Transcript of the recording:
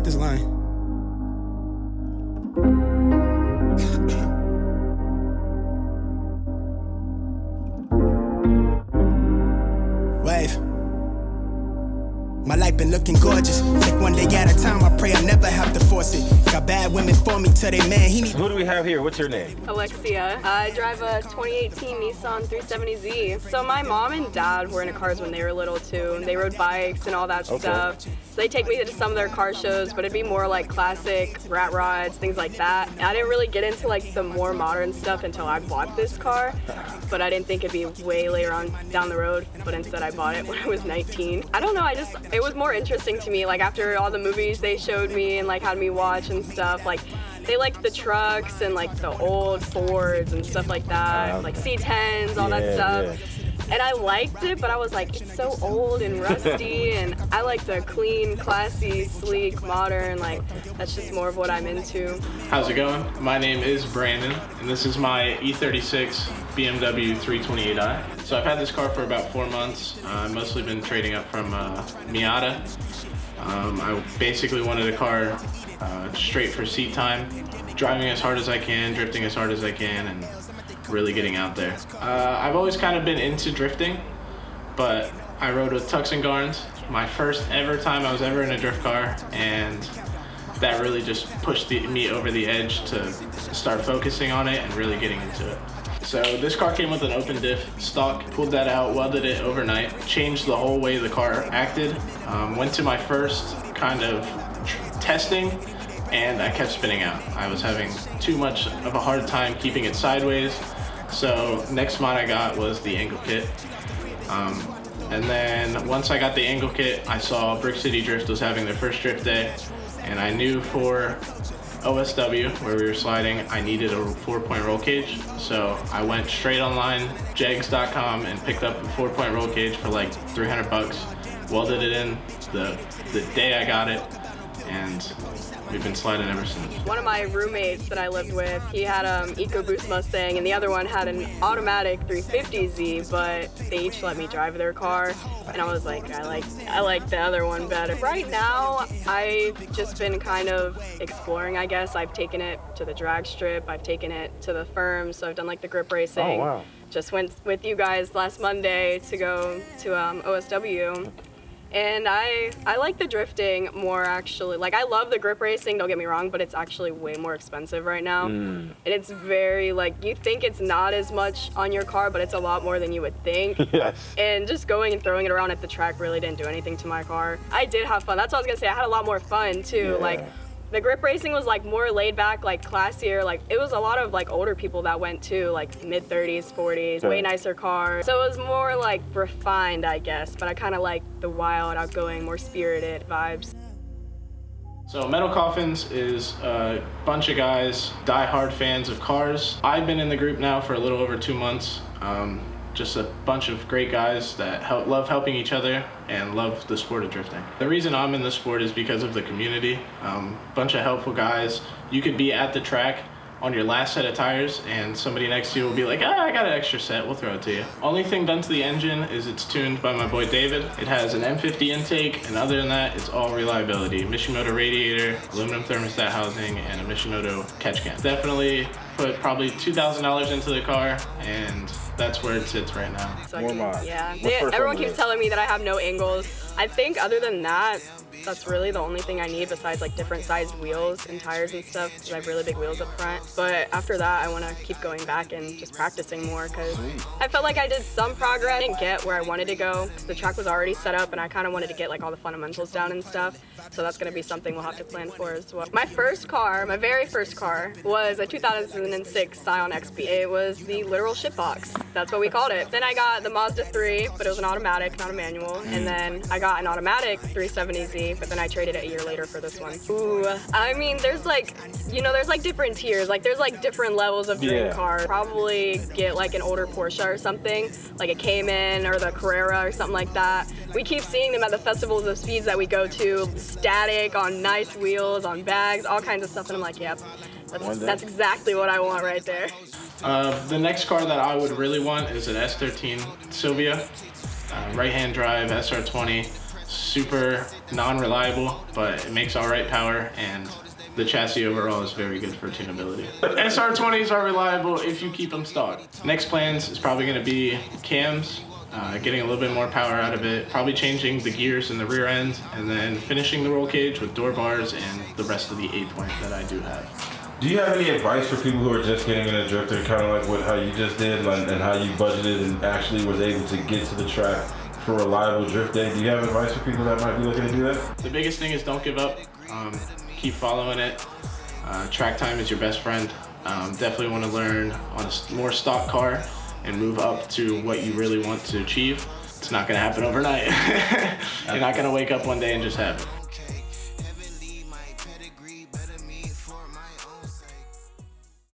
get this line. Wave. My life been looking gorgeous. Take one day at a time, I pray I never have to force it. Got bad women for me till they man, he need. Who do we have here? What's your name? Alexia. I drive a 2018 Nissan 370Z. So my mom and dad were into cars when they were little too. They rode bikes and all that stuff. So they take me to some of their car shows, but it'd be more like classic rat rods, things like that. I didn't really get into like the more modern stuff until I bought this car, but I didn't think it'd be way later on down the road, but instead I bought it when I was 19. I don't know, it was more interesting to me, like after all the movies they showed me and like had me watch and stuff, like they liked the trucks and like the old Fords and stuff like that, like C10s, all that stuff. Yeah. And I liked it, but I was like, it's so old and rusty, and I like the clean, classy, sleek, modern, like, that's just more of what I'm into. How's it going? My name is Brandon, and this is my E36 BMW 328i. So I've had this car for about 4 months. I've mostly been trading up from Miata. I basically wanted a car straight for seat time, driving as hard as I can, drifting as hard as I can, and really getting out there. I've always kind of been into drifting, but I rode with Tux and Garns, my first ever time I was ever in a drift car, and that really just pushed me over the edge to start focusing on it and really getting into it. So this car came with an open diff stock, pulled that out, welded it overnight, changed the whole way the car acted, went to my first kind of testing, and I kept spinning out. I was having too much of a hard time keeping it sideways. So next mod I got was the angle kit. And then once I got the angle kit, I saw Brick City Drift was having their first drift day, and I knew for OSW, where we were sliding, I needed a 4-point roll cage. So I went straight online, jegs.com, and picked up a 4-point roll cage for like 300 bucks. Welded it in the day I got it, and we've been sliding ever since. One of my roommates that I lived with, he had an EcoBoost Mustang, and the other one had an automatic 350Z, but they each let me drive their car, and I was like, I like the other one better. Right now, I've just been kind of exploring, I guess. I've taken it to the drag strip, I've taken it to the firm, so I've done like the grip racing. Oh, wow. Just went with you guys last Monday to go to OSW. And I like the drifting more, actually. Like, I love the grip racing, don't get me wrong, but it's actually way more expensive right now. And it's very, like, you think it's not as much on your car, but it's a lot more than you would think. Yes. And just going and throwing it around at the track really didn't do anything to my car. I did have fun. That's what I was gonna say. I had a lot more fun, too. Yeah. Like, the grip racing was like more laid back, like classier. Like it was a lot of like older people that went too, like mid 30s, 40s, way nicer cars. So it was more like refined, I guess. But I kind of like the wild, outgoing, more spirited vibes. So Metal Coffins is a bunch of guys, die-hard fans of cars. I've been in the group now for a little over 2 months. Just a bunch of great guys that love helping each other and love the sport of drifting. The reason I'm in the sport is because of the community. Bunch of helpful guys. You could be at the track on your last set of tires and somebody next to you will be like, I got an extra set, we'll throw it to you. Only thing done to the engine is it's tuned by my boy David. It has an M50 intake, and other than that, it's all reliability. Mishimoto radiator, aluminum thermostat housing, and a Mishimoto catch can. Definitely put probably $2,000 into the car, and that's where it sits right now. So More mods. Yeah, everyone keeps telling me that I have no angles. I think other than that, that's really the only thing I need besides like different sized wheels and tires and stuff, because I have really big wheels up front. But after that, I want to keep going back and just practicing more, because I felt like I did some progress. I didn't get where I wanted to go because the track was already set up, and I kind of wanted to get like all the fundamentals down and stuff. So that's going to be something we'll have to plan for as well. My first car, my very first car, was a 2006 Scion XP. It was the literal shitbox. That's what we called it. Then I got the Mazda 3, but it was an automatic, not a manual. And then I got an automatic 370Z, but then I traded it a year later for this one. Ooh, I mean, there's like, you know, there's like different tiers. Like there's like different levels of dream car. Probably get like an older Porsche or something, like a Cayman or the Carrera or something like that. We keep seeing them at the festivals of speeds that we go to, static, on nice wheels, on bags, all kinds of stuff. And I'm like, yep, that's exactly what I want right there. The next car that I would really want is an S13 Silvia, right-hand drive SR20. super non-reliable, but it makes all right power, and the chassis overall is very good for tunability. SR20s are reliable if you keep them stocked. Next plans is probably going to be cams, getting a little bit more power out of it, probably changing the gears in the rear end, and then finishing the roll cage with door bars and the rest of the 8-point that I do have. Do you have any advice for people who are just getting in a drifter, kind of like how you just did, and how you budgeted and actually was able to get to the track for reliable drift day? Do you have advice for people that might be looking to do that? The biggest thing is don't give up. Keep following it. Track time is your best friend. Definitely want to learn on a more stock car and move up to what you really want to achieve. It's not going to happen overnight. You're not going to wake up one day and just have it.